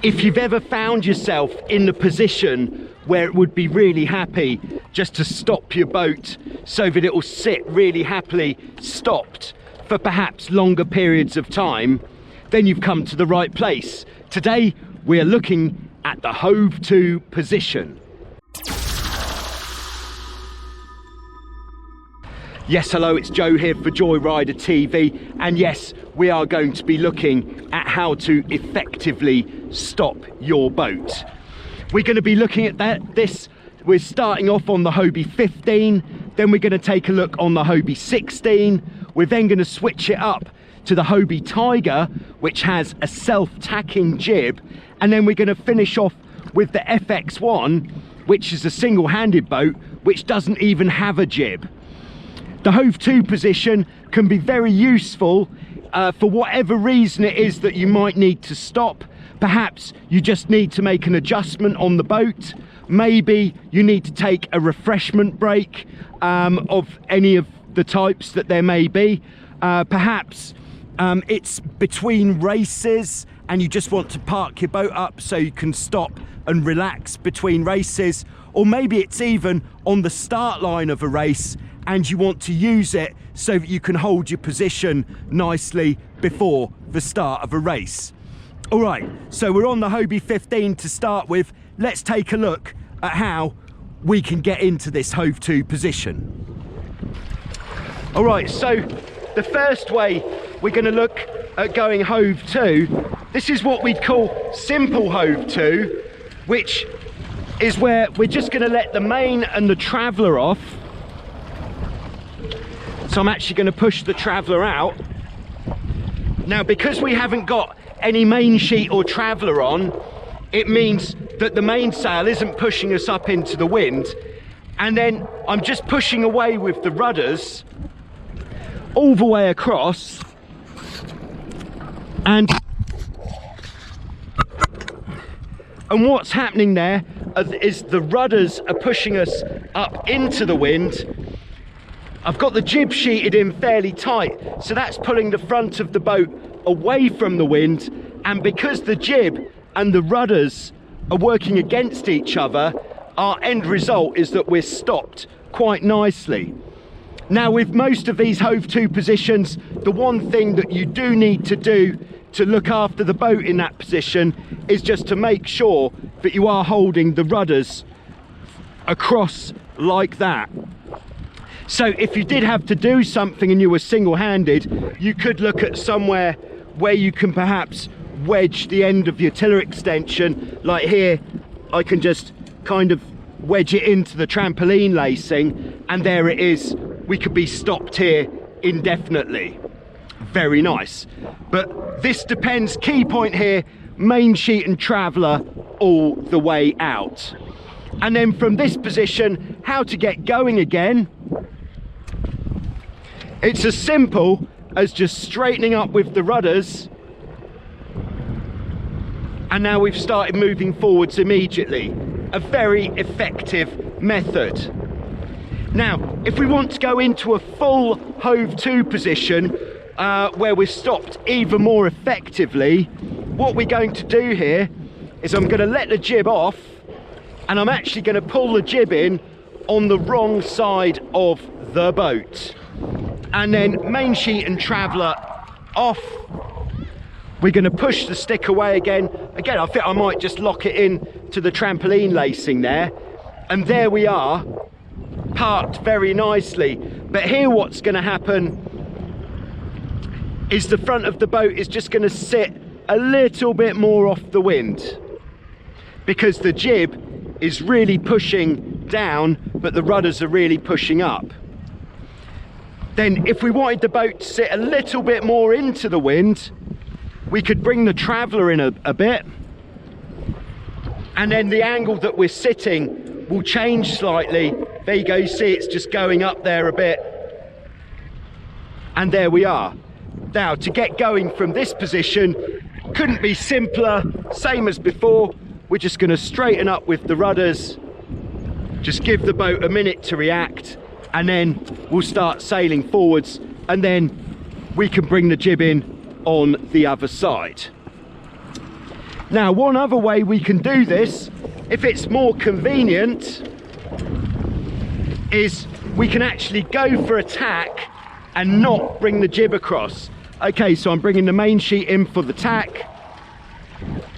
If you've ever found yourself in the position where it would be really happy just to stop your boat so that it will sit really happily stopped for perhaps longer periods of time, then you've come to the right place. Today we're looking at the Hove 2 position. Yes, hello, it's Joe here for Joyrider TV, and yes, we are going to be looking at how to effectively stop your boat. We're going to be looking at this. We're starting off on the Hobie 15, then we're going to take a look on the Hobie 16. We're then going to switch it up to the Hobie Tiger, which has a self-tacking jib, and then we're going to finish off with the FX1, which is a single-handed boat which doesn't even have a jib. The Hove 2 position can be very useful for whatever reason it is that you might need to stop. Perhaps you just need to make an adjustment on the boat. Maybe you need to take a refreshment break of any of the types that there may be. Perhaps it's between races and you just want to park your boat up so you can stop and relax between races. Or maybe it's even on the start line of a race and you want to use it so that you can hold your position nicely before the start of a race. All right, so we're on the Hobie 15 to start with. Let's take a look at how we can get into this Hove 2 position. All right, so the first way we're going to look at going Hove 2, this is what we'd call simple Hove 2, which is where we're just going to let the main and the traveller off. So I'm actually going to push the traveller out. Now, because we haven't got any main sheet or traveller on, it means that the mainsail isn't pushing us up into the wind. And then I'm just pushing away with the rudders all the way across. And what's happening there is the rudders are pushing us up into the wind. I've got the jib sheeted in fairly tight, so that's pulling the front of the boat away from the wind, and because the jib and the rudders are working against each other, our end result is that we're stopped quite nicely. Now, with most of these Hove 2 positions, the one thing that you do need to do to look after the boat in that position is just to make sure that you are holding the rudders across like that. So if you did have to do something and you were single-handed, you could look at somewhere where you can perhaps wedge the end of your tiller extension. Like here, I can just kind of wedge it into the trampoline lacing, and there it is. We could be stopped here indefinitely. Very nice. But this depends, key point here, main sheet and traveller all the way out. And then from this position, how to get going again. It's as simple as just straightening up with the rudders, and now we've started moving forwards immediately. A very effective method. Now, if we want to go into a full Hove 2 position where we're stopped even more effectively, what we're going to do here is I'm going to let the jib off, and I'm actually going to pull the jib in on the wrong side of the boat. And then main sheet and traveller off. We're going to push the stick away again. Again, I think I might just lock it in to the trampoline lacing there. And there we are, parked very nicely. But here what's going to happen is the front of the boat is just going to sit a little bit more off the wind, because the jib is really pushing down, but the rudders are really pushing up. Then if we wanted the boat to sit a little bit more into the wind, we could bring the traveller in a bit, and then the angle that we're sitting will change slightly. There you go, you see it's just going up there a bit, and there we are. Now, to get going from this position, couldn't be simpler, same as before. We're just going to straighten up with the rudders, just give the boat a minute to react, and then we'll start sailing forwards, and then we can bring the jib in on the other side. Now, one other way we can do this, if it's more convenient, is we can actually go for a tack and not bring the jib across. Okay, so I'm bringing the main sheet in for the tack,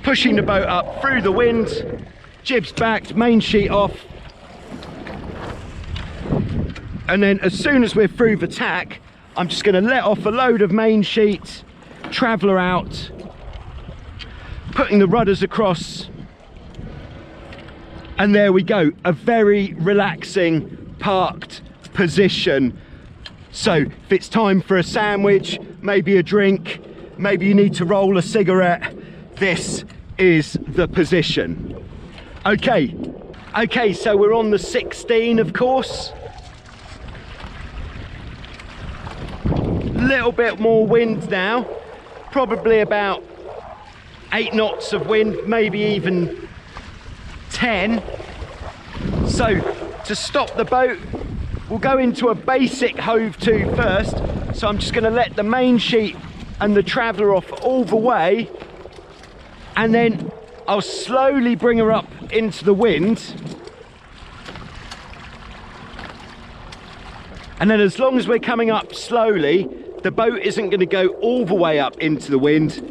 pushing the boat up through the wind, jib's backed, main sheet off, and then as soon as we're through the tack, I'm just going to let off a load of main sheet, traveller out, putting the rudders across, and there we go, a very relaxing parked position. So if it's time for a sandwich, maybe a drink, maybe you need to roll a cigarette, this is the position. Okay, so we're on the 16, of course. Little bit more wind now, probably about 8 knots of wind, maybe even 10. So to stop the boat, we'll go into a basic hove to first. So I'm just going to let the main sheet and the traveller off all the way, and then I'll slowly bring her up into the wind. And then as long as we're coming up slowly, the boat isn't going to go all the way up into the wind.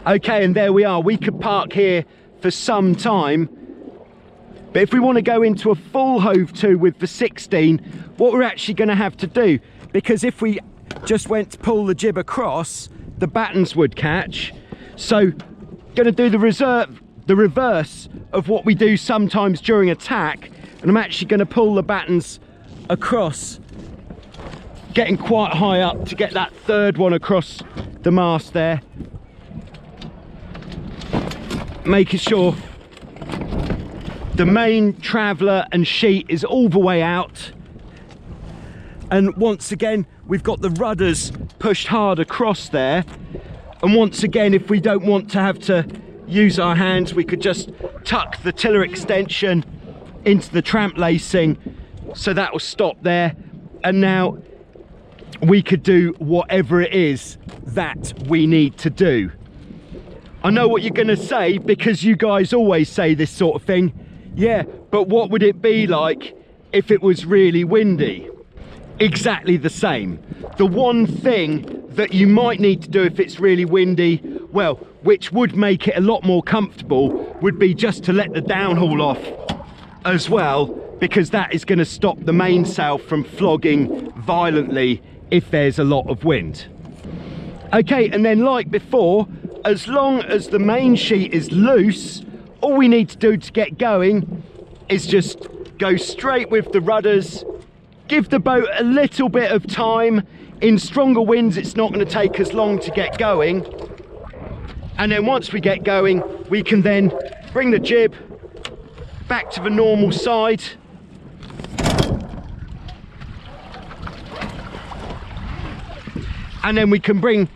Okay, and there we are. We could park here for some time, but if we want to go into a full hove to with the 16, what we're actually going to have to do, because if we just went to pull the jib across, the battens would catch. So going to do the reverse of what we do sometimes during a tack, and I'm actually going to pull the battens across, getting quite high up to get that third one across the mast there, making sure the main traveller and sheet is all the way out. And once again, we've got the rudders pushed hard across there. And once again, if we don't want to have to use our hands, we could just tuck the tiller extension into the tramp lacing, so that will stop there. And now we could do whatever it is that we need to do. I know what you're going to say, because you guys always say this sort of thing. Yeah, but what would it be like if it was really windy? Exactly the same. The one thing that you might need to do if it's really windy, well, which would make it a lot more comfortable, would be just to let the downhaul off as well, because that is going to stop the mainsail from flogging violently if there's a lot of wind. Okay, and then like before, as long as the main sheet is loose, all we need to do to get going is just go straight with the rudders, give the boat a little bit of time. In stronger winds, it's not going to take as long to get going. And then once we get going, we can then bring the jib back to the normal side. And then we can bring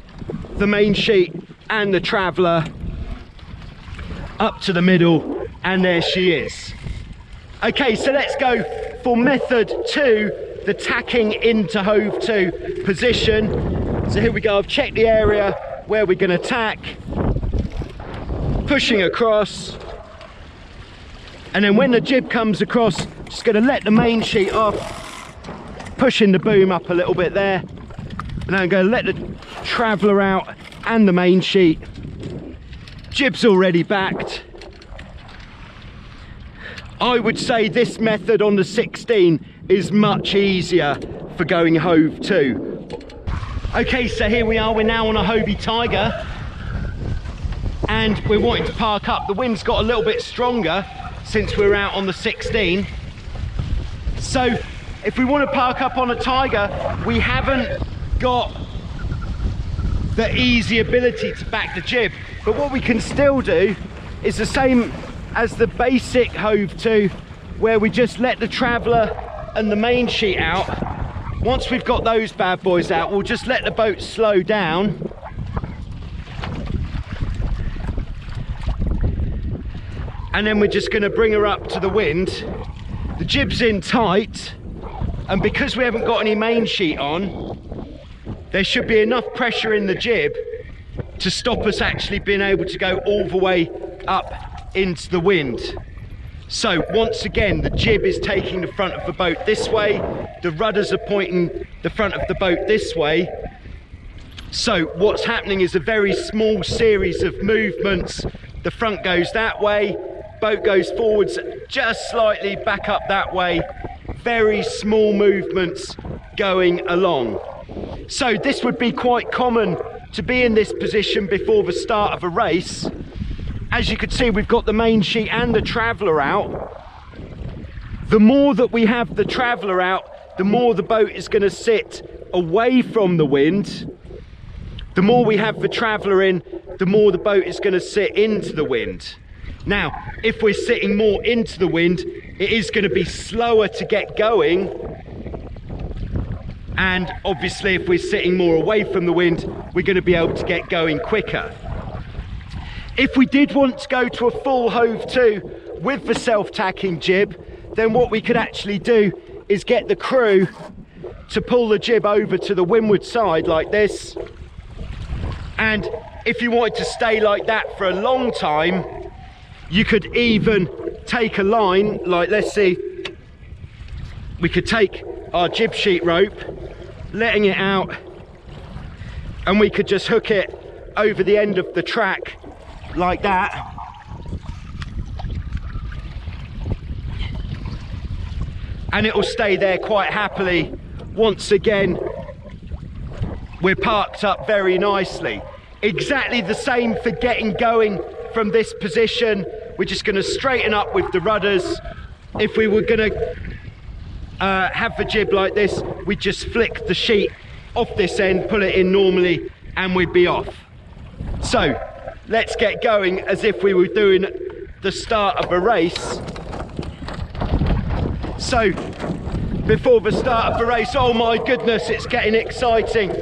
the main sheet and the traveller up to the middle, and there she is. Okay, so let's go for method 2, the tacking into hove 2 position. So here we go, I've checked the area where we're going to tack, pushing across, and then when the jib comes across, just going to let the main sheet off, pushing the boom up a little bit there, and I'm going to let the traveller out and the main sheet. Jib's already backed. I would say this method on the 16 is much easier for going hove to. Okay, so here we are, we're now on a Hobie Tiger, and we're wanting to park up. The wind's got a little bit stronger since we're out on the 16. So if we want to park up on a Tiger, we haven't got the easy ability to back the jib, but what we can still do is the same as the basic hove to, where we just let the traveller and the main sheet out. Once we've got those bad boys out, we'll just let the boat slow down, and then we're just going to bring her up to the wind. The jib's in tight, and because we haven't got any main sheet on, there should be enough pressure in the jib to stop us actually being able to go all the way up into the wind. So once again, the jib is taking the front of the boat this way, the rudders are pointing the front of the boat this way. So what's happening is a very small series of movements. The front goes that way, boat goes forwards just slightly, back up that way. Very small movements going along. So this would be quite common to be in this position before the start of a race. As you can see, we've got the main sheet and the traveller out. The more that we have the traveller out, the more the boat is going to sit away from the wind. The more we have the traveller in, the more the boat is going to sit into the wind. Now, if we're sitting more into the wind, it is going to be slower to get going. And obviously, if we're sitting more away from the wind, we're going to be able to get going quicker. If we did want to go to a full hove to with the self-tacking jib, then what we could actually do is get the crew to pull the jib over to the windward side like this. And if you wanted to stay like that for a long time, you could even take a line, like let's see, we could take our jib sheet rope, letting it out, and we could just hook it over the end of the track like that. And it will stay there quite happily. Once again, we're parked up very nicely. Exactly the same for getting going from this position. We're just going to straighten up with the rudders. If we were going to have the jib like this, we'd just flick the sheet off this end, pull it in normally, and we'd be off. So let's get going as if we were doing the start of a race. So before the start of the race, oh my goodness, it's getting exciting.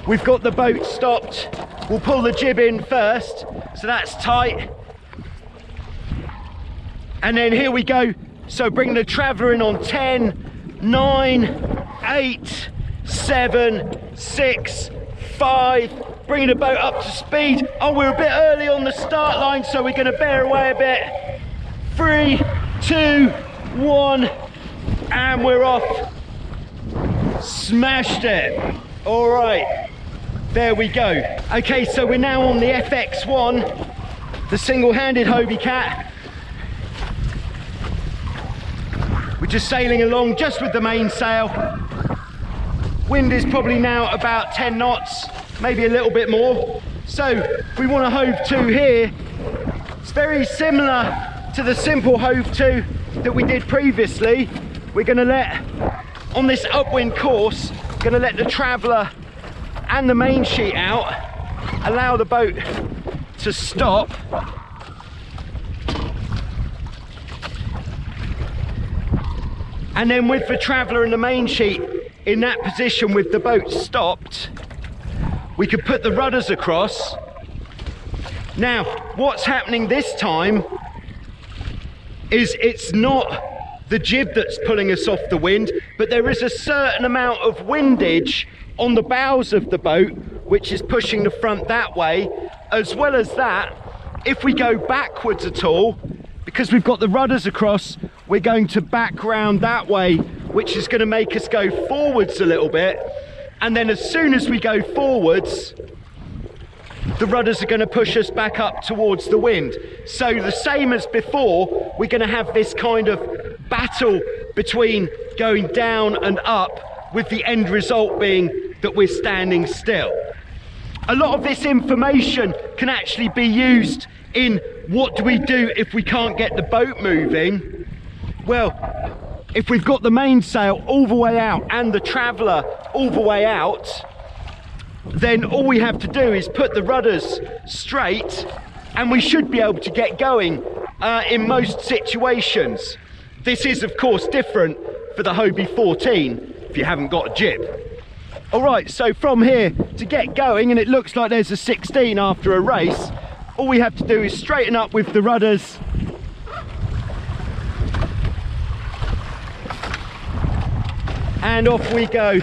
We've got the boat stopped. We'll pull the jib in first, so that's tight. And then here we go. So bring the traveller in on 10, 9, 8, 7, 6, 5. Bringing the boat up to speed. Oh, we're a bit early on the start line, so we're going to bear away a bit. 3, 2, 1, and we're off. Smashed it. All right, there we go. Okay, so we're now on the FX1, the single-handed Hobie cat. We're just sailing along just with the mainsail. Wind is probably now about 10 knots, maybe a little bit more. So if we want a hove to here, it's very similar to the simple hove to that we did previously. We're going to let, on this upwind course, going to let the traveller and the main sheet out, allow the boat to stop. And then with the traveller and the main sheet in that position with the boat stopped, we could put the rudders across. Now, what's happening this time is it's not the jib that's pulling us off the wind, but there is a certain amount of windage on the bows of the boat, which is pushing the front that way. As well as that, if we go backwards at all, because we've got the rudders across, we're going to back round that way, which is going to make us go forwards a little bit. And then as soon as we go forwards, the rudders are going to push us back up towards the wind. So the same as before, we're going to have this kind of battle between going down and up, with the end result being that we're standing still. A lot of this information can actually be used in what do we do if we can't get the boat moving. Well, if we've got the mainsail all the way out and the traveller all the way out, then all we have to do is put the rudders straight and we should be able to get going in most situations. This is of course different for the Hobie 14 if you haven't got a jib. All right, so from here to get going, and it looks like there's a 16 after a race, all we have to do is straighten up with the rudders. And off we go.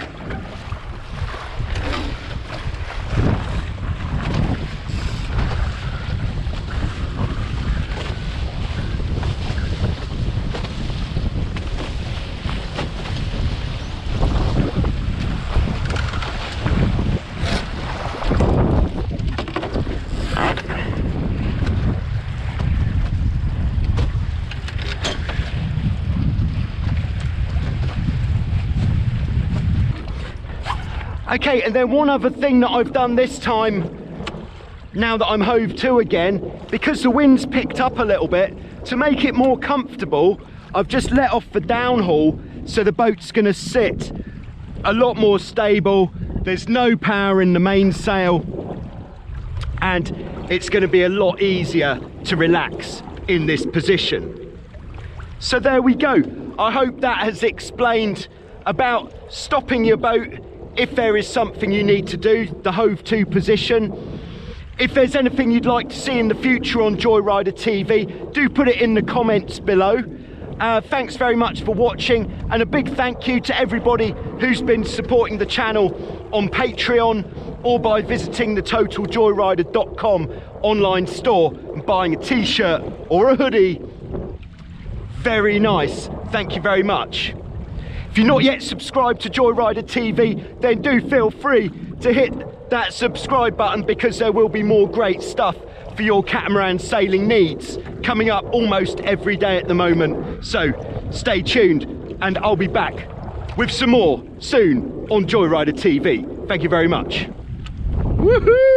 Okay, and then one other thing that I've done this time, now that I'm hove to again, because the wind's picked up a little bit, to make it more comfortable, I've just let off the downhaul, so the boat's gonna sit a lot more stable. There's no power in the mainsail, and it's gonna be a lot easier to relax in this position. So there we go. I hope that has explained about stopping your boat if there is something you need to do, the hove to position. If there's anything you'd like to see in the future on Joyrider TV, do put it in the comments below. Thanks very much for watching, and a big thank you to everybody who's been supporting the channel on Patreon or by visiting the totaljoyrider.com online store and buying a t-shirt or a hoodie. Very nice, thank you very much. If you're not yet subscribed to Joyrider TV, then do feel free to hit that subscribe button, because there will be more great stuff for your catamaran sailing needs coming up almost every day at the moment. So stay tuned, and I'll be back with some more soon on Joyrider TV. Thank you very much. Woohoo!